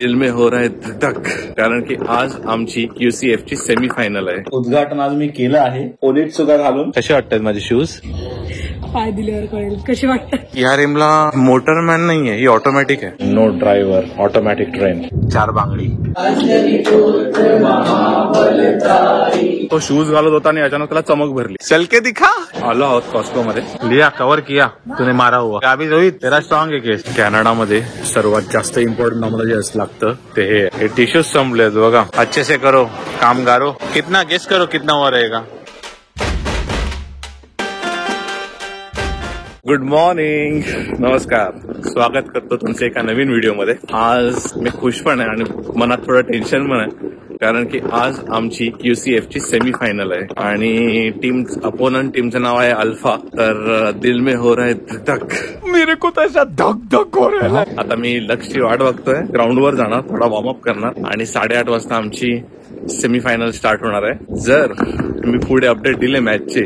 दिल में हो रहा है धक, कारण की आज आमची UCF ची सेमीफायनल आहे. उद्घाटन आज मी केलं आहे पोलीट सुद्धा घालून. कसे वाटतात माझे शूज? पाय दिल्यावर कळेल कशी वाटतात. या रिमला मोटरमॅन नाहीये, ही ऑटोमॅटिक आहे. No driver, automatic train. 4 बांगडी. तो शूज घालत होता आणि अचानक त्याला चमक भरली. चल के दिखा. आलो आहोत कॉस्को मध्ये. लिया कव्हर किया तूने मारा हुआ. अभी रोहित तेरा स्ट्रॉंग आहे केस. कॅनडामध्ये सर्वात जास्त इम्पॉर्टंट आम्हाला जे लागतं ते हे टिश्यूज संपलेत बघा. अच्छे से करो कामगारो. कितना गेस करो कितना हुआ रहेगा. गुड मॉर्निंग, नमस्कार, स्वागत करतो तुमच्या एका नवीन व्हिडिओमध्ये. आज मी खुश पण आहे आणि मनात थोडं टेन्शन पण आहे, कारण की आज आमची UCF ची सेमीफायनल आहे आणि अपोनंट टीमचं नाव आहे अल्फा. तर दिल में हो रहा है धक, मेरे को तसा धक धक हो रहा है. आता मी लक्षची वाट बघतोय. ग्राउंडवर जाणार, थोडा वॉर्मअप करणार आणि 8:30 वाजता आमची सेमीफायनल स्टार्ट होणार आहे. जर मी पुढे अपडेट दिले मॅचचे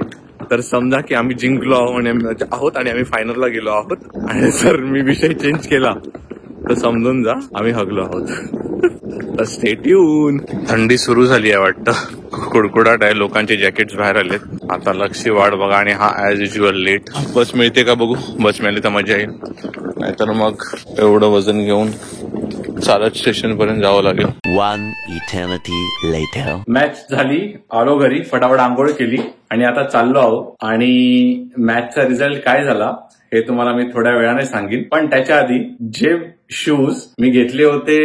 तर समजा की आम्ही जिंकलो आहोत आणि आम्ही फायनलला गेलो आहोत. आणि जर मी विषय चेंज केला तर समजून जा आम्ही हगलो आहोत. Stay tune. थंडी सुरू झाली आहे वाटतं. कुडकुडाट आहे, लोकांचे जॅकेट्स बाहेर आलेत. आता लक्ष वाट बघा आणि हा ऍज युज्युअल लेट. बस मिळते का बघू. बस मिळाली तर मजा येईल, नाहीतर मग एवढं वजन घेऊन चालत स्टेशन पर्यंत जावं लागेल. 1 eternity later. मॅच झाली, आलो घरी, फटाफट आंघोळ केली आणि आता चाललो आहोत. आणि मॅचचा रिझल्ट काय झाला हे तुम्हाला मी थोड्या वेळाने सांगेन. पण त्याच्या आधी जे शूज मी घेतले होते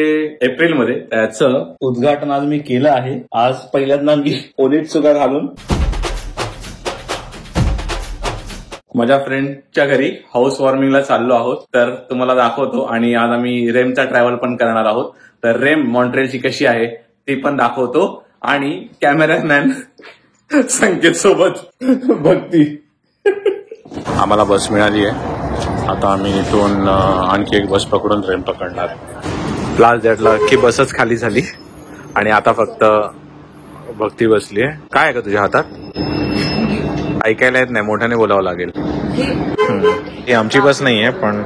एप्रिलमध्ये त्याचं उद्घाटन आज मी केलं आहे. आज पहिल्यांदा मी पोलीट सुद्धा घालून माझ्या फ्रेंडच्या घरी हाऊस वॉर्मिंगला चाललो आहोत. तर तुम्हाला दाखवतो. आणि आज आम्ही रेमचा ट्रॅव्हल पण करणार आहोत. तर रेम मॉन्ट्रेलची कशी आहे ती पण दाखवतो. आणि कॅमेरामॅन संकेत सोबत भक्ती. आम्हाला बस मिळाली आहे. आता आम्ही इथून आणखी एक बस पकडून रेम पकडणार. लास्ट डेटला की बसच खाली झाली आणि आता फक्त भक्ती बसली आहे. काय आहे का तुझ्या हातात? ऐकायला येत नाही, मोठ्याने बोलावं लागेल. ही आमची बस नाही आहे, पण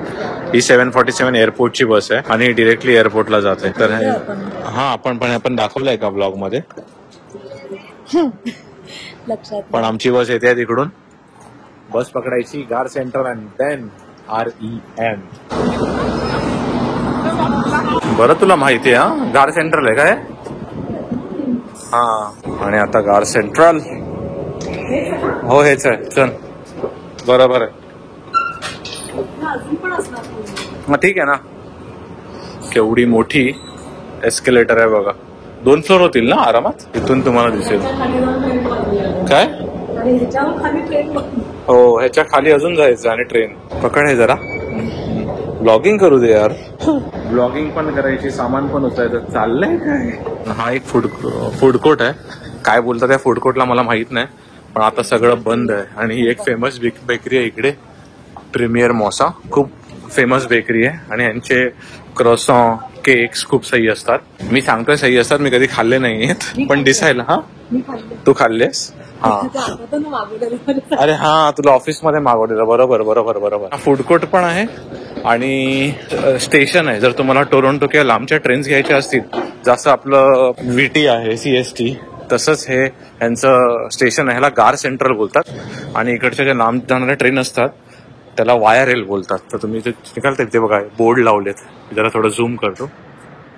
ही 747 एअरपोर्टची बस आहे आणि डिरेक्टली एअरपोर्टला जाते. तर हा आपण दाखवलंय का ब्लॉग मध्ये? पण आमची बस येते तिकडून. बस पकडायची गार सेंटर अँड देन REM. बरं तुला माहिती आहे हा गार सेंट्रल आहे काय? हा. आणि आता गार सेंट्रल हो हेच आहे. चल बरोबर आहे. मग ठीक आहे ना. केवढी मोठी एस्केलेटर आहे बघा. 2 फ्लोर होतील ना आरामात. इथून तुम्हाला दिसेल. काय हो, ह्याच्या खाली अजून जायचं आणि ट्रेन पकड. हे जरा ब्लॉगिंग करू दे यार. ब्लॉगिंग पण करायची, सामान पण उचलायचं. चाललंय काय? हा एक फूड कोर्ट आहे. काय बोलतात त्या फूड कोर्टला मला माहित नाही, पण आता सगळं बंद आहे. आणि ही एक फेमस बेकरी आहे इकडे, प्रीमियर मॉसा. खूप फेमस बेकरी आहे आणि यांचे क्रॉसॉ केक्स खूप सही असतात. मी सांगतोय सही असतात, मी कधी खाल्ले नाहीयेत, पण दिसायला. हा तू खाल्लेस? हा. अरे हा, तुला ऑफिसमध्ये मागवलेलं. बरोबर. फूड कोर्ट पण आहे आणि स्टेशन आहे. जर तुम्हाला टोरंटो किंवा लांबच्या ट्रेन्स घ्यायच्या असतील, जसं आपलं VT आहे CST, तसंच हे यांचं स्टेशन आहे. ह्याला गार सेंट्रल बोलतात. आणि इकडच्या ज्या लांब जाणाऱ्या ट्रेन असतात त्याला वाया रेल बोलतात. तर तुम्ही इथे निघाल तर इथे बघा बोर्ड लावलेत. जरा थोडं झूम करतो.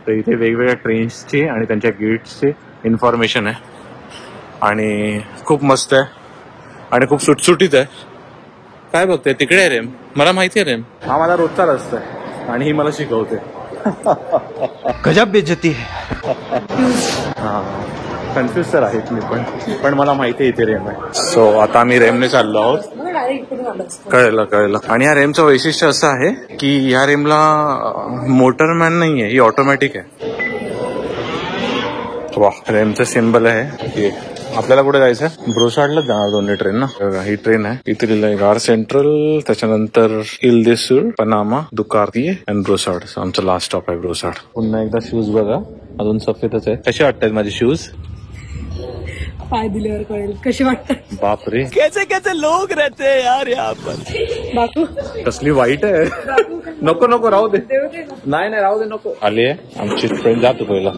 तर इथे वेगवेगळ्या ट्रेन्सचे आणि त्यांच्या गेट्सचे इन्फॉर्मेशन आहे. आणि खूप मस्त आहे आणि खूप सुटसुटीत आहे. काय बघते तिकडे आहे रेम. मला माहिती आहे रेम. हा माझा रोजचा रस्ता आहे आणि ही मला शिकवते. गजब बेइज्जती है. हा, कन्फ्युज तर आहेत मी पण मला माहिती आहे इथे रेम आहे. सो आता आम्ही रेमने चाललो आहोत. कळलं. आणि या रेमचं वैशिष्ट्य असं आहे की या रेमला मोटरमॅन नाहीये, ही ऑटोमॅटिक आहे. वा, रेमचं सिम्बल आहे. आपल्याला कुठे जायचं? ब्रोसार्डला जाणार दोन्ही ट्रेन ना. ही ट्रेन आहे. इथे लिहिलंय गार सेंट्रल, त्याच्यानंतर इल्देसूर, पनामा, दुकार्ती अँड ब्रोसार्ड. आमचं लास्ट स्टॉप आहे ब्रोसार्ड. पुन्हा एकदा शूज बघा, अजून सफेदच आहे. कसे वाटतात माझे शूज? पाय दिल्यावर कळेल कशी वाटतात. बापरे, कैसे कैसे लोग रहते हैं यार यहाँ पर. बापू कसली वाईट आहे. नको नको राहू दे. देऊ दे ना. नाही नाही राहू दे नको. आली आहे आमची ट्रेन. जातो पहिला.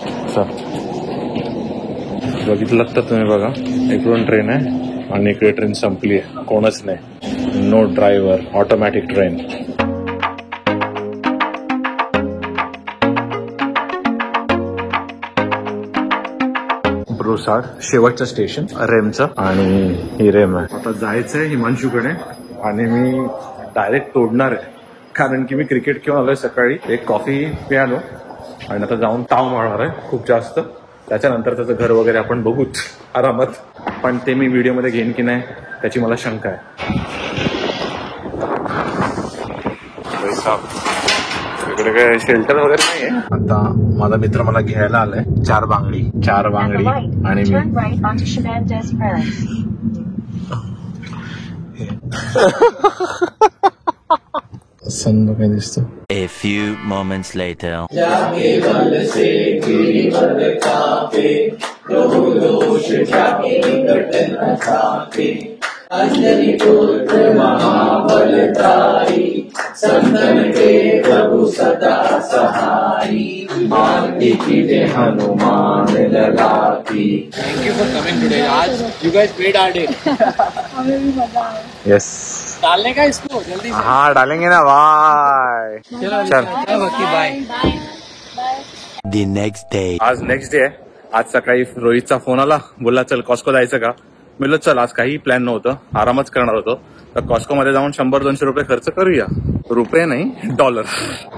बघितलं तर तुम्ही बघा इकडून ट्रेन आहे आणि इकडे ट्रेन संपली आहे. कोणच नाही. No driver. Automatic train. ब्रोसाड शेवटचं स्टेशन रेमचं आणि ही रेम आहे. आता जायचंय हिमांशूकडे आणि मी डायरेक्ट तोडणार आहे कारण की मी क्रिकेट खेळून आलोय सकाळी. एक कॉफी प्यालो आणि आता जाऊन ताव मारणार आहे खूप जास्त. त्याच्यानंतर त्याचं घर वगैरे आपण बघूच आरामात. पण ते मी व्हिडिओमध्ये घेईन की नाही त्याची मला शंका आहे. इकडे काय शेल्टर वगैरे नाहीये. आता माझा मित्र मला घ्यायला आलाय. 4 बांगडी आणि मी सन काय दिसतो. A few moments later. संतन के प्रभु सदा सहाई मारती की हनुमान लगाती. Thank you for coming today. आज you guys made our day. हमें भी मजा आया. यस. डालने का इसको जल्दी से. हाँ डालेंगे ना. बाय. चल. बाय. The next day. आज नेक्स्ट डे आहे. आज सकाळी रोहितचा फोन आला. बोलला चल कॉस्को जायचं का. म्हणलं चल. आज काही प्लॅन नव्हतं. आरामच करणार होतो. तर कॉस्को मध्ये जाऊन 100-200 रुपये खर्च करूया. रुपये नाही डॉलर.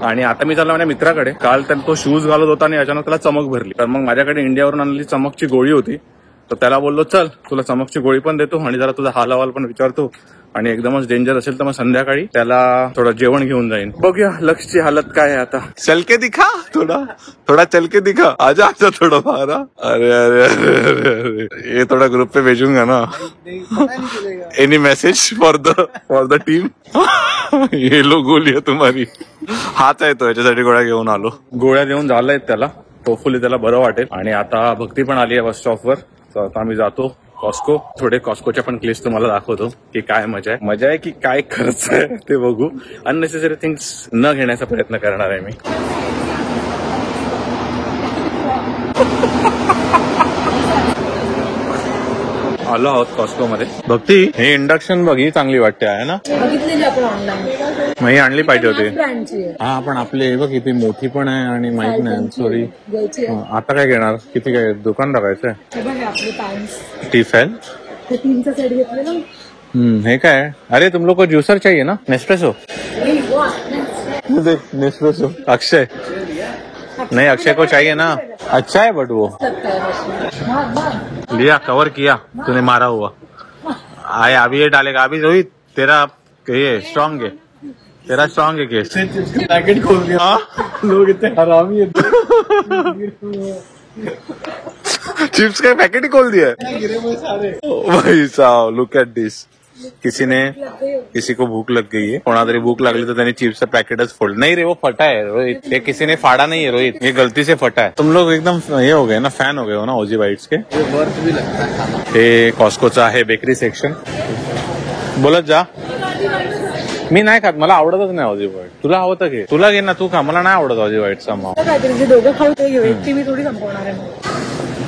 आणि आता मी चाललो माझ्या मित्राकडे. काल त्याला तो शूज घालत होता आणि अचानक त्याला चमक भरली. तर मग माझ्याकडे इंडियावरून आणलेली चमकची गोळी होती. तर त्याला बोललो चल तुला चमकची गोळी पण देतो आणि जरा तुझा हाल हवाल पण विचारतो आणि एकदमच डेंजर असेल तर मग संध्याकाळी त्याला थोडं जेवण घेऊन जाईन. बघूया लक्षची हालत काय आहे आता. चलके दिखा थोड़ा चलके दिखा. आजा आजा थोड़ा मारा. अरे अरे अरे अरे ये थोड़ा ग्रुप पे भेजूंगा ना. Any message for the team. ये लो गोली आहे तुम्हारी. हाच आहे तो. याच्यासाठी गोळ्या घेऊन आलो. गोळ्या देऊन झालंय त्याला. होपफुली त्याला बरं वाटेल. आणि आता भक्ती पण आली आहे बस स्टॉपवर. तर आता आम्ही जातो कॉस्को. थोडे कॉस्कोच्या पण क्लिप्स तुम्हाला दाखवतो की काय मजा आहे की काय खर्च आहे ते बघू. अननेसेसरी थिंग्स न घेण्याचा प्रयत्न करणार आहे मी. आलो आहोत कॉस्को मध्ये. भक्ती हे इंडक्शन बघ ही चांगली वाटते आहे ना. बघितलेली आपण ऑनलाईन. मग ही आणली पाहिजे होती. ब्रँडची आहे. हा पण आपले बघ किती मोठी पण आहे आणि माहित नाही. सॉरी. घ्यायची आहे. आता काय घेणार. किती काय दुकान टाकायचंय. हे बघ हे आपले पॅन्ट्स. टिफेल. हे 3चा सेट घेतलेला. हे काय. अरे तुम लोग को ज्यूसर चाहिए ना. नेस्प्रेसो. नेस्प्रेसो. अक्षय नहीं अक्षय को चाहिए ना. अच्छा है बट वो लिया कवर किया तूने मारा हुआ. आए अभी ये डालेगा. अभी रोहित तेरा ये स्ट्रांग है. तेरा स्ट्रांग है केस. पैकेट खोल दिया. लोग इतने हरामी है. चिप्स का पैकेट ही खोल दिया भाई साहब. Look at this. किसी को भूख लग गई है. कोणातरी भूख लागली तर त्याने चिप्सचं पॅकेटच फोड. नहीं रे वो फटा है रोहित. ये किसी ने फाड़ा नहीं है रोहित. ये गलती से फटा है. तुम लोग एकदम ये हो गए ना. फॅन हो गए हो ना ओजी बाईट्स के. वर्थ भी लगता है खाना. हे कॉस्कोचं आहे बेकरी सेक्शन. बोलत जा. मी नाही खात. मला आवडतच नाही ओजी बाईट. तुला आवडतं की तुला घे ना. तू खा. मला नाही आवडत ओजी बाईटचा माव. काहीतरी जे दोघं खाऊ ते घेऊ. एकटी मी थोडी संपवणार आहे.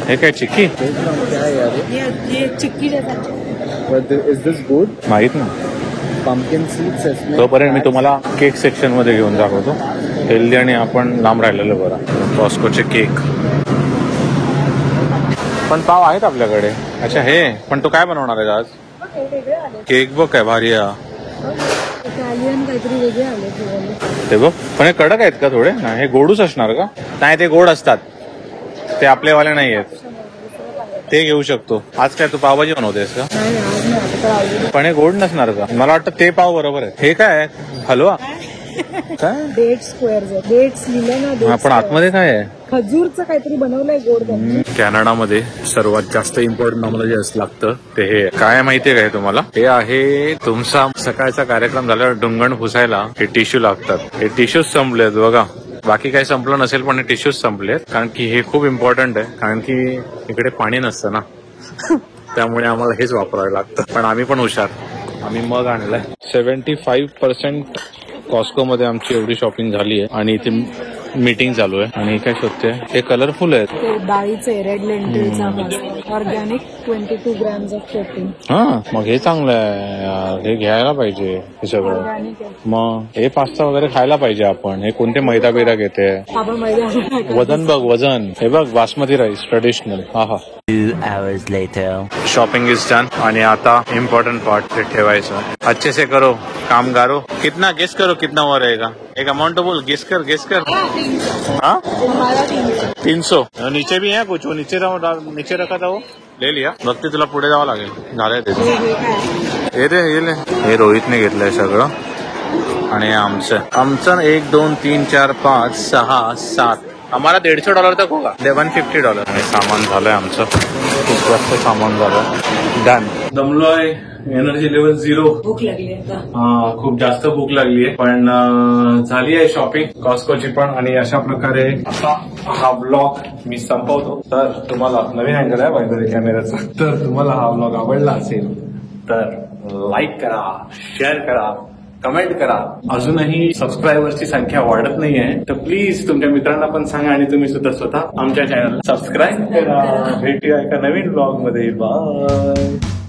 हे काय चिक्की. ये चिक्की जैसा. Is this good? माहित ना. Pumpkin seeds. तोपर्यंत मी तुम्हाला केक सेक्शन मध्ये घेऊन दाखवतो. हेल्दी आणि आपण लांब राहिलेलं बरं. कॉस्कोचे केक पण पाव आहेत आपल्याकडे. अच्छा हे पण तू काय बनवणार आहे आज. केक बघ काय भारी आहे. इटालियन काहीतरी वेगळे आले. ते बघ पण हे कडक आहेत का थोडे. नाही हे गोडूच असणार का. नाही ते गोड असतात. ते आपलेवाले नाही आहेत. ते घेऊ शकतो. आज काय तू पावभाजी बनवतेस का. पण हे गोड नसणार का. मला वाटतं ते पाव बरोबर आहे. हे काय हलवा काय. Date square. डेट्स लिहिलं ना. पण आतमध्ये काय आहे. खजूरचं काहीतरी बनवलंय गोड. कॅनडामध्ये सर्वात जास्त इम्पॉर्टंट आम्हाला जे लागतं ते हे काय माहितीये काय तुम्हाला. हे आहे तुमचा सकाळचा कार्यक्रम झाल्यावर ढुंगण पुसायला हे टिश्यू लागतात. हे टिश्यूज संपलेत बघा. बाकी काही संपलं नसेल पण हे टिश्यूज संपलेत. कारण की हे खूप इम्पॉर्टंट आहे. कारण की इकडे पाणी नसतं ना. त्यामुळे आम्हाला हेच वापरावं लागतं. पण आम्ही पण हुशार. आम्ही मग आणलाय. 75% कॉस्को मध्ये आमची एवढी शॉपिंग झाली आहे आणि इथे मीटिंग चालू आहे. आणि काय शोधते हे कलरफुल आहेत. ते डाळीचे रेड लेंटिलचा pasta organic 22 grams of protein. हा मग हे चांगलं आहे यार, हे घ्यायला पाहिजे हे सगळं. ऑर्गॅनिक आहे. मग हे पास्ता वगैरे खायला पाहिजे आपण. हे कोणते मैदा बिदा घेते. आपण मैदा वजन बघ वजन. हे बघ बासमती राईस ट्रेडिशनल. हा 2 hours later. Shopping is done आणि आता इम्पोर्टंट पार्ट ते ठेवायचं. अच्छे से करो कामगारो. कितना गेस करो कितना हो रहेगा. एक अमाउंट बोल. गेस कर गेस कर. हाँ 300. नीचे भी है कुछ. वो नीचे रखा था वो ले लिया. बघते तुला पुढे जावं लागेल. झालंय ते. हे रे हे ले. हे रोहितने घेतलंय सगळं आणि आमचं 1 2 3 4 5 6 7 आम्हाला $150 तक होगा. $150 आणि सामान झालंय आमचं. खूप जास्त सामान झालं. डन. दमलोय. Energy level 0. भूक लागली आता. खूप जास्त भूक लागली आहे पण झाली आहे शॉपिंग कॉस्कोची पण. आणि अशा प्रकारे आता हा ब्लॉग मी संपवतो. तर तुम्हाला नवीन अँगल आहे पाहिजे कॅमेऱ्याचा. तर तुम्हाला हा ब्लॉग आवडला असेल तर लाईक करा, शेअर करा, कमेंट करा. अजूनही सबस्क्रायबर्सची संख्या वाढत नाहीये तर प्लीज तुमच्या मित्रांना पण सांगा आणि तुम्ही सुद्धा स्वतः आमच्या चॅनलला सबस्क्राईब करा. भेटूया एका नवीन ब्लॉग मध्ये. बाय.